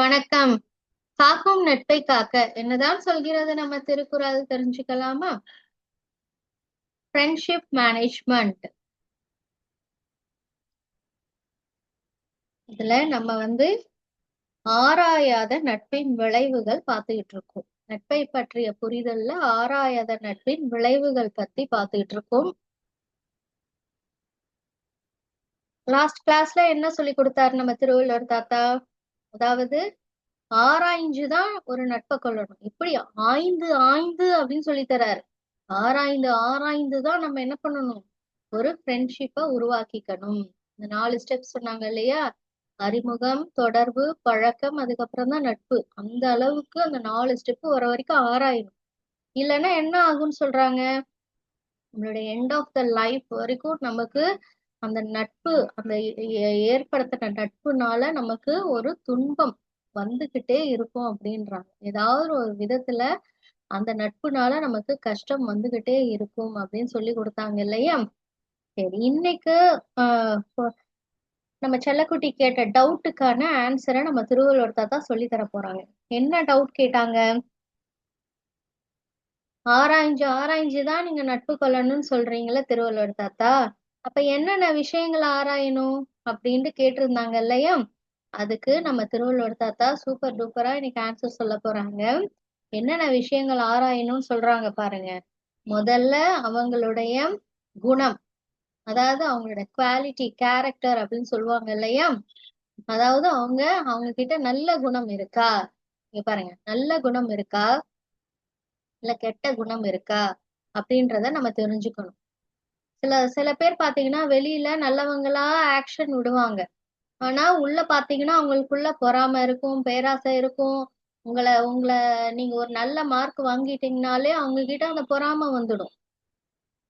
வணக்கம். காக்கும் நட்பை காக்க என்னதான் சொல்கிறது நம்ம திருக்குறள் தெரிஞ்சுக்கலாமா? Friendship management. இதுல நம்ம ஆராயாத நட்பின் விளைவுகள் பார்த்துக்கிட்டு இருக்கோம். நட்பை பற்றிய புரிதல்ல ஆராயாத நட்பின் விளைவுகள் பத்தி பார்த்துக்கிட்டு இருக்கோம். லாஸ்ட் கிளாஸ்ல என்ன சொல்லி கொடுத்தாரு நம்ம திருவள்ளுவர் தாத்தா? அதாவது ஆராய்ஞ்சுதான் ஒரு நட்பை கொள்ளணும். இப்படி ஆய்ந்து ஆய்ந்து அப்படின்னு சொல்லி தராரு. ஆராய்ந்து ஆராய்ந்து தான் நம்ம என்ன பண்ணணும், ஒரு ஃப்ரெண்ட்ஷிப்பை உருவாக்கிக்கணும். இந்த 4 ஸ்டெப்ஸ் சொன்னாங்க இல்லையா? அறிமுகம், தொடர்பு, பழக்கம், அதுக்கப்புறம் தான் நட்பு. அந்த அளவுக்கு அந்த 4 ஸ்டெப் வர வரைக்கும் ஆராயணும். இல்லைன்னா என்ன ஆகும்னு சொல்றாங்க, நம்மளுடைய எண்ட் ஆஃப் த லைஃப் வரைக்கும் நமக்கு அந்த நட்பு, அந்த ஏற்படுத்தின நட்புனால நமக்கு ஒரு துன்பம் வந்துகிட்டே இருக்கும் அப்படின்றாங்க. ஏதாவது ஒரு விதத்துல அந்த நட்புனால நமக்கு கஷ்டம் வந்துகிட்டே இருக்கும் அப்படின்னு சொல்லி கொடுத்தாங்க இல்லையா? சரி, இன்னைக்கு நம்ம செல்லக்குட்டி கேட்ட டவுட்டுக்கான ஆன்சரை நம்ம திருவள்ளுவர் தாத்தா சொல்லி தர போறாங்க. என்ன டவுட் கேட்டாங்க? ஆராய்ஞ்சு ஆராய்ஞ்சுதான் நீங்க நட்பு கொள்ளணும்னு சொல்றீங்களா திருவள்ளுவர் தாத்தா? அப்ப என்னென்ன விஷயங்களை ஆராயணும் அப்படின்ட்டு கேட்டிருந்தாங்க இல்லையா? அதுக்கு நம்ம திருவள்ளுவர் தாத்தா சூப்பர் டூப்பரா இன்னைக்கு ஆன்சர் சொல்ல போறாங்க. என்னென்ன விஷயங்கள் ஆராயணும்னு சொல்றாங்க பாருங்க. முதல்ல அவங்களுடைய குணம், அதாவது அவங்களோட குவாலிட்டி, கேரக்டர் அப்படின்னு சொல்லுவாங்க இல்லையா? அதாவது அவங்க அவங்க கிட்ட நல்ல குணம் இருக்கா, இங்க பாருங்க, நல்ல குணம் இருக்கா இல்ல கெட்ட குணம் இருக்கா அப்படின்றத நம்ம தெரிஞ்சுக்கணும். சில சில பேர் பாத்தீங்கன்னா வெளியில நல்லவங்களா ஆக்ஷன் விடுவாங்க. ஆனா உள்ள பாத்தீங்கன்னா அவங்களுக்குள்ள பொறாமை இருக்கும், பேராசை இருக்கும். உங்களை உங்களை நீங்க ஒரு நல்ல மார்க் வாங்கிட்டீங்கனாலே அவங்க கிட்ட அந்த பொறாமை வந்துடும்.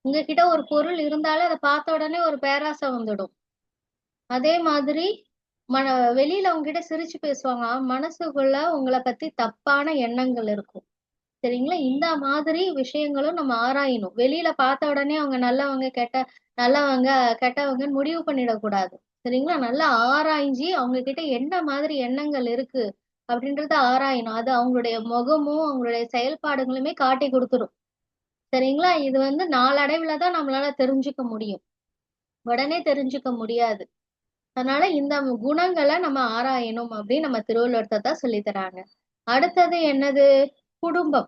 உங்ககிட்ட ஒரு பொருள் இருந்தாலே அதை பார்த்த உடனே ஒரு பேராசை வந்துடும். அதே மாதிரி மன வெளியில அவங்க கிட்ட சிரிச்சு பேசுவாங்க, மனசுக்குள்ள உங்களை பத்தி தப்பான எண்ணங்கள் இருக்கும். சரிங்களா? இந்த மாதிரி விஷயங்களும் நம்ம ஆராயணும். வெளியில பார்த்த உடனே அவங்க நல்லவங்க நல்லவங்க கெட்டவங்கன்னு முடிவு பண்ணிடக்கூடாது. சரிங்களா? நல்லா ஆராய்ஞ்சி அவங்க கிட்ட என்ன மாதிரி எண்ணங்கள் இருக்கு அப்படின்றத ஆராயணும். அது அவங்களுடைய முகமும் அவங்களுடைய செயல்பாடுகளுமே காட்டி கொடுத்துரும். சரிங்களா? இது நாளடைவுல தான் நம்மளால தெரிஞ்சுக்க முடியும். உடனே தெரிஞ்சுக்க முடியாது. அதனால இந்த குணங்களை நம்ம ஆராயணும் அப்படின்னு நம்ம திருவள்ளுவர் தாத்தா சொல்லி தராங்க. அடுத்தது என்னது? குடும்பம்.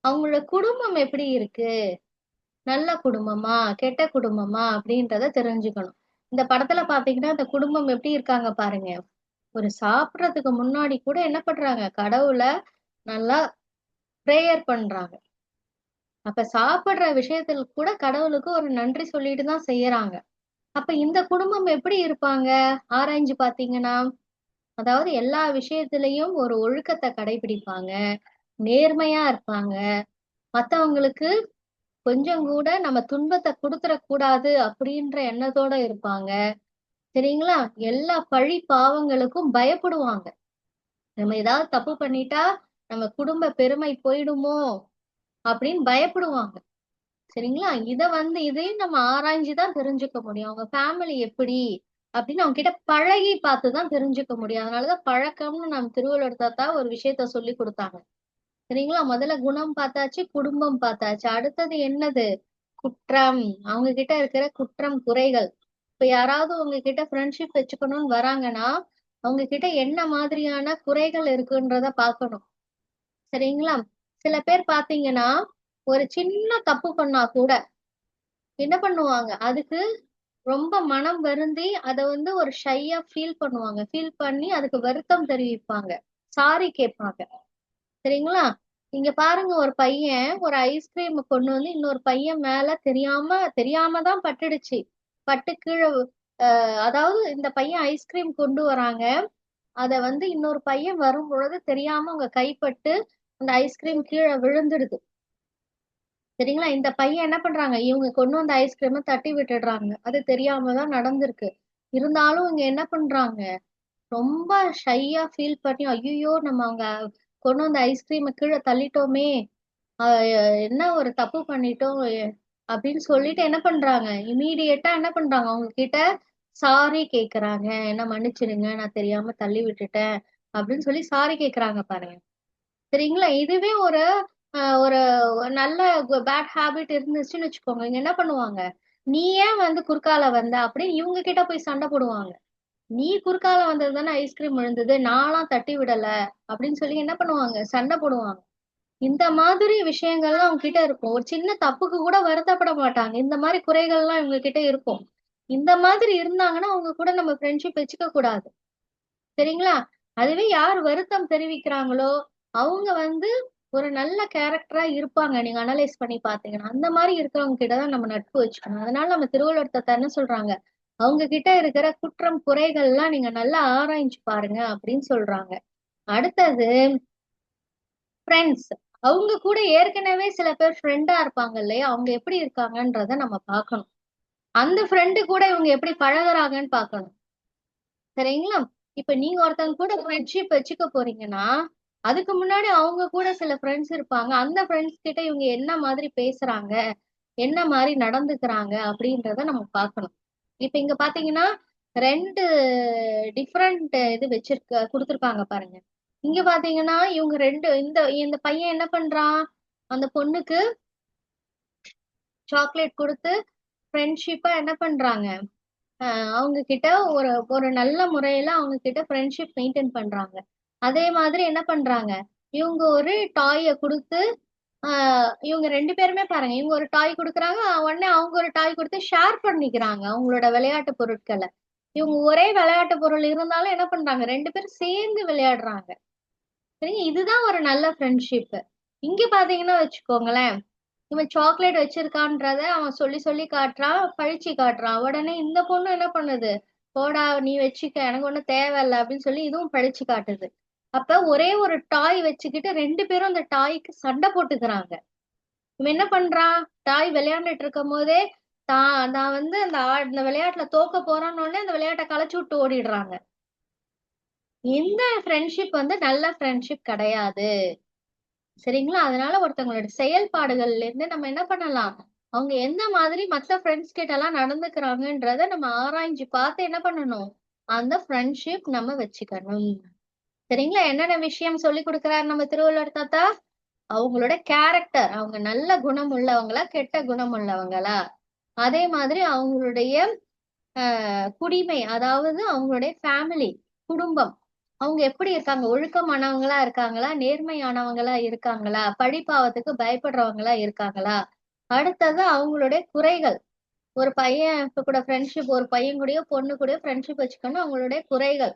அவங்களோட குடும்பம் எப்படி இருக்கு, நல்ல குடும்பமா கெட்ட குடும்பமா அப்படின்றத தெரிஞ்சுக்கணும். இந்த படத்துல பாத்தீங்கன்னா அந்த குடும்பம் எப்படி இருக்காங்க பாருங்க. ஒரு சாப்பிடறதுக்கு முன்னாடி கூட என்ன பண்றாங்க, கடவுளை நல்லா பிரேயர் பண்றாங்க. அப்ப சாப்பிடுற விஷயத்துல கூட கடவுளுக்கு ஒரு நன்றி சொல்லிட்டு தான் செய்யறாங்க. அப்ப இந்த குடும்பம் எப்படி இருப்பாங்க ஆராய்ஞ்சு பாத்தீங்கன்னா? அதாவது எல்லா விஷயத்திலையும் ஒரு ஒழுக்கத்தை கடைபிடிப்பாங்க, நேர்மையா இருப்பாங்க, மத்தவங்களுக்கு கொஞ்சம் கூட நம்ம துன்பத்தை கொடுத்துடக் கூடாது அப்படின்ற எண்ணத்தோட இருப்பாங்க. சரிங்களா? எல்லா பழி பாவங்களுக்கும் பயப்படுவாங்க. நம்ம ஏதாவது தப்பு பண்ணிட்டா நம்ம குடும்ப பெருமை போயிடுமோ அப்படின்னு பயப்படுவாங்க. சரிங்களா? இதையும் நம்ம ஆராய்ஞ்சுதான் தெரிஞ்சுக்க முடியும். அவங்க ஃபேமிலி எப்படி அப்படின்னு அவங்க கிட்ட பழகி பார்த்துதான் தெரிஞ்சுக்க முடியும். அதனாலதான் பழக்கம்னு நம்ம திருவள்ளுவர் தாத்தா ஒரு விஷயத்த சொல்லி கொடுத்தாங்க. சரிங்களா? முதல்ல குணம் பார்த்தாச்சு, குடும்பம் பார்த்தாச்சு. அடுத்தது என்னது? குற்றம். அவங்க கிட்ட இருக்கிற குற்றம், குறைகள். இப்ப யாராவது உங்ககிட்ட ஃப்ரெண்ட்ஷிப் வச்சுக்கணும்னு வராங்கன்னா அவங்க கிட்ட என்ன மாதிரியான குறைகள் இருக்குன்றத பார்க்கணும். சரிங்களா? சில பேர் பாத்தீங்கன்னா ஒரு சின்ன தப்பு பண்ணா கூட என்ன பண்ணுவாங்க, அதுக்கு ரொம்ப மனம் வருந்தி அதை ஒரு ஷையா ஃபீல் பண்ணுவாங்க. ஃபீல் பண்ணி அதுக்கு வருத்தம் தெரிவிப்பாங்க, சாரி கேட்பாங்க. சரிங்களா? இங்க பாருங்க, ஒரு பையன் ஒரு ஐஸ்கிரீம் கொண்டு இன்னொரு பையன் மேல தெரியாம தெரியாம தான் பட்டுடுச்சு. பட்டு கீழே அதாவது இந்த பையன் ஐஸ்கிரீம் கொண்டு வராங்க. அத இன்னொரு பையன் வரும் பொழுது தெரியாம அவங்க கைப்பட்டு அந்த ஐஸ்கிரீம் கீழே விழுந்துடுது. சரிங்களா? இந்த பையன் என்ன பண்றாங்க, இவங்க கொண்டு வந்த ஐஸ்கிரீமை தட்டி விட்டுடுறாங்க. அது தெரியாம தான் நடந்திருக்கு. இருந்தாலும் இவங்க என்ன பண்றாங்க, ரொம்ப ஷையா ஃபீல் பண்ணி ஐயோ நம்ம அவங்க கொண்டு வந்த ஐஸ்கிரீமை கீழே தள்ளிட்டோமே, என்ன ஒரு தப்பு பண்ணிட்டோம் அப்படின்னு சொல்லிட்டு என்ன பண்றாங்க, இமீடியட்டா என்ன பண்றாங்க, அவங்க கிட்ட சாரி கேக்குறாங்க, என்ன மன்னிச்சிடுங்க, நான் தெரியாம தள்ளி விட்டுட்டேன் அப்படின்னு சொல்லி சாரி கேக்குறாங்க பாருங்க. சரிங்களா? இதுவே ஒரு ஒரு நல்ல பேட் ஹாபிட் இருந்துச்சுன்னு வச்சுக்கோங்க. இவங்க என்ன பண்ணுவாங்க? நீ ஏன் வந்து குறுக்கால வந்த அப்படின்னு இவங்க கிட்ட போய் சண்டை போடுவாங்க. நீ குறுக்கால வந்தது தானே ஐஸ்கிரீம் விழுந்தது, நான்லாம் தட்டி விடல அப்படின்னு சொல்லி என்ன பண்ணுவாங்க? சண்டை போடுவாங்க. இந்த மாதிரி விஷயங்கள்லாம் அவங்க கிட்ட இருக்கும். ஒரு சின்ன தப்புக்கு கூட வருத்தப்பட மாட்டாங்க. இந்த மாதிரி குறைகள்லாம் இவங்க கிட்ட இருக்கும். இந்த மாதிரி இருந்தாங்கன்னா அவங்க கூட நம்ம ஃப்ரெண்ட்ஷிப் வச்சுக்க கூடாது. சரிங்களா? அதுவே யார் வருத்தம் தெரிவிக்கிறாங்களோ அவங்க வந்து ஒரு நல்ல கேரக்டரா இருப்பாங்க. நீங்க அனலைஸ் பண்ணி பாத்தீங்கன்னா அந்த மாதிரி இருக்கிறவங்க கிட்டதான் நம்ம நட்பு வச்சுக்கணும். அதனால நம்ம திருவள்ளுவர் தாத்தா என்ன சொல்றாங்க? அவங்க கிட்ட இருக்கிற குற்றம் குறைகள்லாம் நீங்க நல்லா ஆராய்ஞ்சு பாருங்க அப்படின்னு சொல்றாங்க. அடுத்தது ஃப்ரெண்ட்ஸ். அவங்க கூட ஏற்கனவே சில பேர் ஃப்ரெண்டா இருப்பாங்க இல்லையா? அவங்க எப்படி இருக்காங்கன்றத நம்ம பார்க்கணும். அந்த ஃப்ரெண்டு கூட இவங்க எப்படி பழகுறாங்கன்னு பார்க்கணும். சரிங்களா? இப்ப நீங்க ஒருத்தவங்க கூட ஃப்ரெண்ட்ஷிப் வச்சுக்க போறீங்கன்னா, அதுக்கு முன்னாடி அவங்க கூட சில ஃப்ரெண்ட்ஸ் இருப்பாங்க. அந்த ஃப்ரெண்ட்ஸ் கிட்ட இவங்க என்ன மாதிரி பேசுறாங்க, என்ன மாதிரி நடந்துக்கிறாங்க அப்படின்றத நம்ம பார்க்கணும். இப்ப இங்க பாத்தீங்கன்னா 2 டிஃபரெண்ட் இது குடுத்துருக்காங்க பாருங்க. இங்க பாத்தீங்கன்னா இவங்க 2 இந்த இந்த பையன் என்ன பண்றான்? அந்த பொண்ணுக்கு சாக்லேட் கொடுத்து ஃப்ரெண்ட்ஷிப்பா என்ன பண்றாங்க? அவங்க கிட்ட ஒரு ஒரு நல்ல முறையில அவங்க கிட்ட ஃப்ரெண்ட்ஷிப் மெயின்டைன் பண்றாங்க. அதே மாதிரி என்ன பண்றாங்க? இவங்க ஒரு டாய குடுத்து இவங்க 2 பேருமே பாருங்க. இவங்க ஒரு டாய் குடுக்குறாங்க. உடனே அவங்க ஒரு டாய் குடுத்து ஷேர் பண்ணிக்கிறாங்க அவங்களோட விளையாட்டு பொருட்கள. இவங்க ஒரே விளையாட்டு பொருள் இருந்தாலும் என்ன பண்றாங்க? 2 பேரும் சேர்ந்து விளையாடுறாங்க. சரிங்க. இதுதான் ஒரு நல்ல ஃப்ரெண்ட்ஷிப். இங்க பாத்தீங்கன்னா வச்சுக்கோங்களேன், இவன் சாக்லேட் வச்சிருக்கான்றத அவன் சொல்லி சொல்லி காட்டுறான், பழிச்சு காட்டுறான். உடனே இந்த பொண்ணு என்ன பண்ணுது? போடா நீ வச்சுக்க, எனக்கு ஒண்ணும் தேவையில்ல அப்படின்னு சொல்லி இதுவும் பழிச்சு காட்டுது. அப்ப ஒரே ஒரு டாய் வச்சுக்கிட்டு 2 பேரும் அந்த டாய்க்கு சண்டை போட்டுக்கிறாங்க. இவன் என்ன பண்றான்? டாய் விளையாண்டுட்டு இருக்கும் போதே நான் வந்து இந்த விளையாட்டுல தோக்க போறான்னு உடனே அந்த விளையாட்டை கலைச்சு விட்டு ஓடிடுறாங்க. இந்த ஃப்ரெண்ட்ஷிப் வந்து நல்ல ஃப்ரெண்ட்ஷிப் கிடையாது. சரிங்களா? அதனால ஒருத்தவங்களோட செயல்பாடுகள்ல இருந்து நம்ம என்ன பண்ணலாம்? அவங்க எந்த மாதிரி மத்த ஃப்ரெண்ட்ஸ் கிட்ட எல்லாம் நடந்துக்கிறாங்கன்றத நம்ம ஆராய்ஞ்சு பார்த்து என்ன பண்ணணும்? அந்த ஃப்ரெண்ட்ஷிப் நம்ம வச்சுக்கணும். சரிங்களா? என்னென்ன விஷயம் சொல்லி கொடுக்கிறாரு நம்ம திருவள்ளுவர் தாத்தா? அவங்களோட கேரக்டர், அவங்க நல்ல குணம் உள்ளவங்களா, கெட்ட குணம் உள்ளவங்களா? அதே மாதிரி அவங்களுடைய குடிமை, அதாவது அவங்களுடைய ஃபேமிலி, குடும்பம். அவங்க எப்படி இருக்காங்க? ஒழுக்கமானவங்களா இருக்காங்களா? நேர்மையானவங்களா இருக்காங்களா? படிப்பாவத்துக்கு பயப்படுறவங்களா இருக்காங்களா? அடுத்தது அவங்களுடைய குறைகள். ஒரு பையன் இப்ப கூட ஃப்ரெண்ட்ஷிப், ஒரு பையன் கூடயோ பொண்ணு கூடயோ ஃப்ரெண்ட்ஷிப் வச்சுக்கணும். அவங்களுடைய குறைகள்.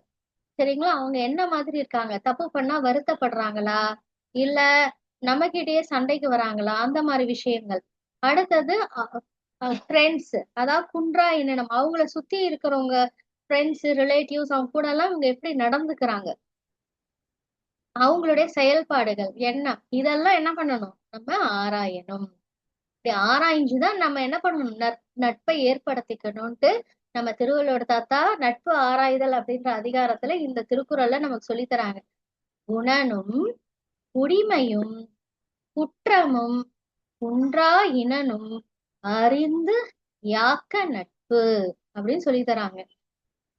சரிங்களா? அவங்க என்ன மாதிரி இருக்காங்க? தப்பு பண்ணா வருத்தப்படுறாங்களா? இல்ல நம்மகிட்டயே சண்டைக்கு வராங்களா? அந்த மாதிரி விஷயங்கள். அடுத்தது ஃப்ரெண்ட்ஸ், அதாவது குன்றா இனனம். அவங்கள சுத்தி இருக்கிறவங்க ஃப்ரெண்ட்ஸ், ரிலேட்டிவ்ஸ் அவங்க கூட எல்லாம் இவங்க எப்படி நடந்துக்கிறாங்க? அவங்களுடைய செயல்பாடுகள் என்ன? இதெல்லாம் என்ன பண்ணணும்? நம்ம ஆராயணும். இப்படி ஆராய்ஞ்சுதான் நம்ம என்ன பண்ணணும்? நட்பை ஏற்படுத்திக்கணும்ட்டு நம்ம திருவள்ளுவர் தாத்தா நட்பு ஆராய்தல் அப்படின்ற அதிகாரத்துல இந்த திருக்குறள்ல நமக்கு சொல்லித் தராங்க. குணனும் குடிமையும் குற்றமும் குன்றா இனனும் அறிந்து யாக்க நட்பு அப்படின்னு சொல்லி தராங்க.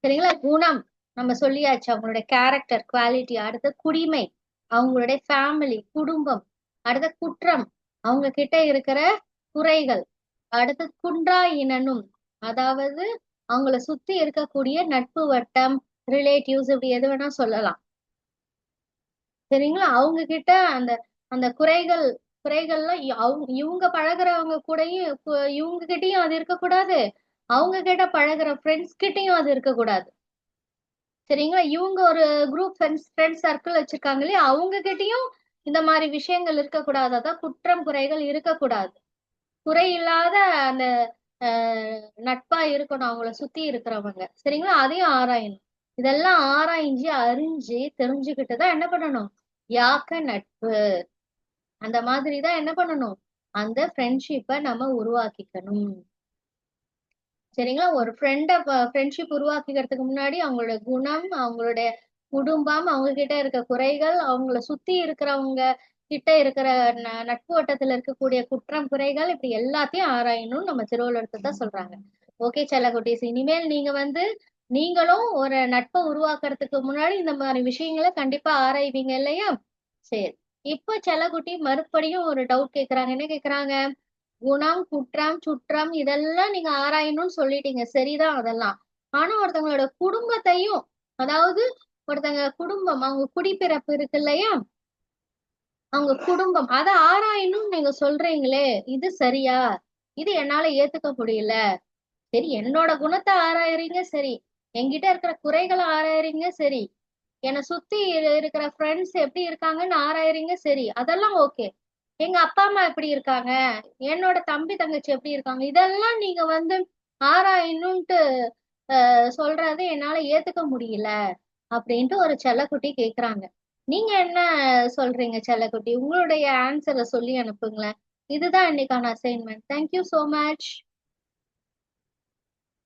சரிங்களா? குணம் நம்ம சொல்லியாச்சு, அவங்களுடைய கேரக்டர் குவாலிட்டி. அடுத்த குடிமை, அவங்களுடைய ஃபேமிலி குடும்பம். அடுத்த குற்றம், அவங்க கிட்ட இருக்கிற குறைகள். அடுத்து குன்றா இனனும், அதாவது அவங்கள சுத்தி இருக்கக்கூடிய நட்பு வட்டம், ரிலேட்டிவ்ஸ், இப்படி எது வேணா சொல்லலாம். சரிங்களா? அவங்க கிட்ட அந்த அந்த குறைகள்லாம் இவங்க பழகுறவங்க கூடயும் இவங்க கிட்டயும் அது இருக்கக்கூடாது. அவங்க கிட்ட பழகுற ஃப்ரெண்ட்ஸ் கிட்டயும் அது இருக்கக்கூடாது. சரிங்களா? இவங்க ஒரு குரூப் ஃப்ரெண்ட்ஸ் சர்க்கிள் வச்சிருக்காங்க இல்லையா? அவங்க கிட்டயும் இந்த மாதிரி விஷயங்கள் இருக்கக்கூடாது. அதான் குற்றம் குறைகள் இருக்கக்கூடாது. குறை இல்லாத அந்த நட்பா இருக்கணும் அவங்கள சுத்தி இருக்கிறவங்க. சரிங்களா? அதையும் ஆராயணும். இதெல்லாம் ஆராய்ஞ்சு அறிஞ்சு தெரிஞ்சுக்கிட்டு தான் என்ன பண்ணணும்? யாக்க நட்பு. அந்த மாதிரி தான் என்ன பண்ணணும்? அந்த ஃப்ரெண்ட்ஷிப்பை நம்ம உருவாக்கிக்கணும். சரிங்களா? ஒரு ஃப்ரெண்ட்ஷிப் உருவாக்கிக்கிறதுக்கு முன்னாடி அவங்களோட குணம், அவங்களுடைய குடும்பம், அவங்க கிட்ட இருக்க குறைகள், அவங்கள சுத்தி இருக்கிறவங்க கிட்ட இருக்கிற நட்பு வட்டத்துல இருக்கக்கூடிய குற்றம் குறைகள், இப்படி எல்லாத்தையும் ஆராயணும்னு நம்ம திருவள்ளுவர் தான் சொல்றாங்க. ஓகே செல்லக்குட்டீஸ், இனிமேல் நீங்க வந்து நீங்களும் ஒரு நட்பை உருவாக்குறதுக்கு முன்னாடி இந்த மாதிரி விஷயங்களை கண்டிப்பா ஆராய்வீங்க இல்லையா? சரி. இப்ப செல்லக்குட்டி மறுபடியும் ஒரு டவுட் கேக்குறாங்க. என்ன கேக்குறாங்க? குணம், குற்றம், சுற்றம் இதெல்லாம் நீங்க ஆராயணும்னு சொல்லிட்டீங்க. சரிதான் அதெல்லாம். ஆனா ஒருத்தவங்களோட குடும்பத்தையும், அதாவது ஒருத்தங்க குடும்பம், அவங்க குடிப்பிறப்பு இருக்கு இல்லையா? அவங்க குடும்பம் அதை ஆராயணும்னு நீங்க சொல்றீங்களே, இது சரியா? இது என்னால ஏத்துக்க முடியல. சரி, என்னோட குணத்தை ஆராயறீங்க சரி, என்கிட்ட இருக்கிற குறைகளை ஆராயறீங்க சரி, என்னை சுத்தி இருக்கிற ஃப்ரெண்ட்ஸ் எப்படி இருக்காங்கன்னு ஆராயறீங்க சரி, அதெல்லாம் ஓகே. எங்க அப்பா அம்மா எப்படி இருக்காங்க, என்னோட தம்பி தங்கச்சி எப்படி இருக்காங்க, இதெல்லாம் நீங்க வந்து ஆராயணும்ட்டு சொல்றது என்னால ஏத்துக்க முடியல அப்படின்ட்டு ஒரு செல்லக்குட்டி கேக்குறாங்க. நீங்க என்ன சொல்றீங்க செல்லக்குட்டி? உங்களுடைய ஆன்சரை சொல்லி அனுப்புங்களேன். இதுதான் இன்னைக்கான அசைன்மெண்ட். Thank you so much.